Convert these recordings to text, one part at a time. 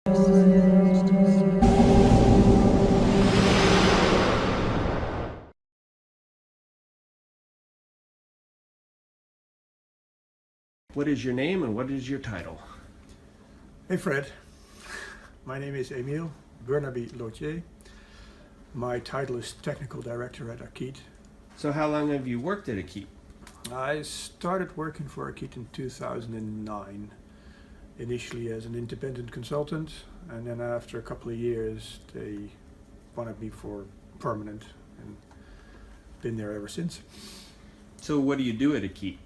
What is your name and what is your title? Hey Fred, my name is Emile, Burnaby Lautier. My title is Technical Director at Akiet. So how long have you worked at Akiet? I started working for Akiet in 2009, initially as an independent consultant, and then after a couple of years they wanted me for permanent and been there ever since. So what do you do at Akiet?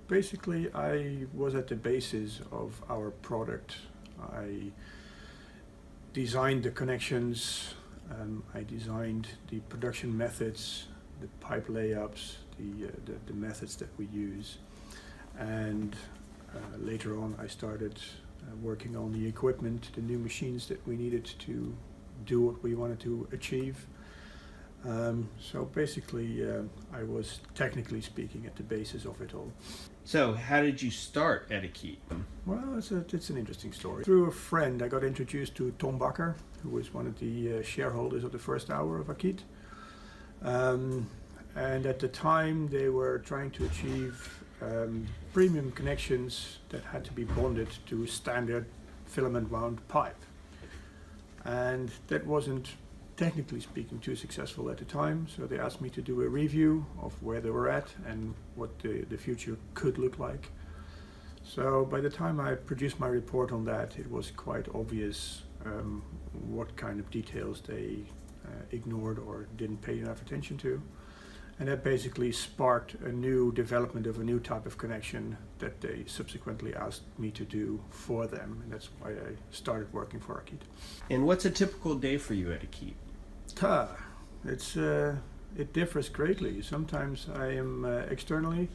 Basically, I was at the basis of our product. I designed the connections, I designed the production methods, the pipe layups, the methods that we use, and later on I started working on the equipment, the new machines that we needed to do what we wanted to achieve. So basically I was, technically speaking, at the basis of it all. So how did you start at Akiet? Well, it's an interesting story. Through a friend I got introduced to Tom Bakker, who was one of the shareholders of the first hour of Akiet. And at the time they were trying to achieve premium connections that had to be bonded to standard filament wound pipe. And that wasn't, technically speaking, too successful at the time, so they asked me to do a review of where they were at and what the future could look like. So by the time I produced my report on that, it was quite obvious what kind of details they ignored or didn't pay enough attention to. And that basically sparked a new development of a new type of connection that they subsequently asked me to do for them, and that's why I started working for Akiet. And what's a typical day for you at Akiet? It differs greatly. Sometimes I am externally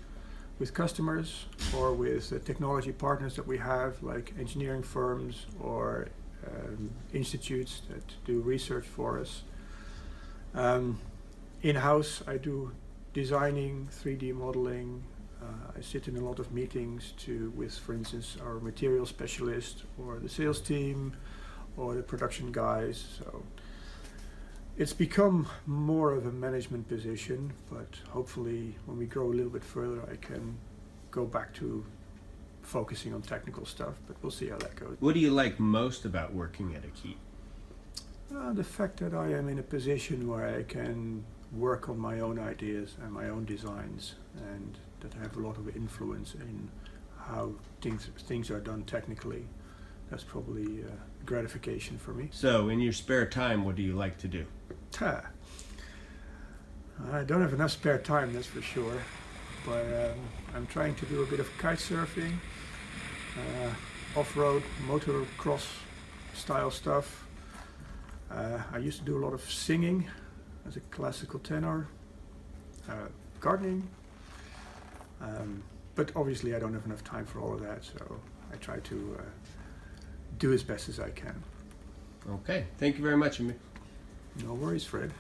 with customers or with technology partners that we have, like engineering firms or institutes that do research for us. In-house I do designing, 3D modeling. I sit in a lot of meetings with, for instance, our material specialist or the sales team or the production guys. So it's become more of a management position, but hopefully when we grow a little bit further I can go back to focusing on technical stuff, but we'll see how that goes. What do you like most about working at Akiet? The fact that I am in a position where I can work on my own ideas and my own designs, and that I have a lot of influence in how things are done technically. That's probably gratification for me. So in your spare time, what do you like to do? I don't have enough spare time, that's for sure, but I'm trying to do a bit of kite surfing, off-road, motocross style stuff. I used to do a lot of singing as a classical tenor, gardening, but obviously I don't have enough time for all of that, so I try to do as best as I can. Okay, thank you very much, Emile. No worries, Fred.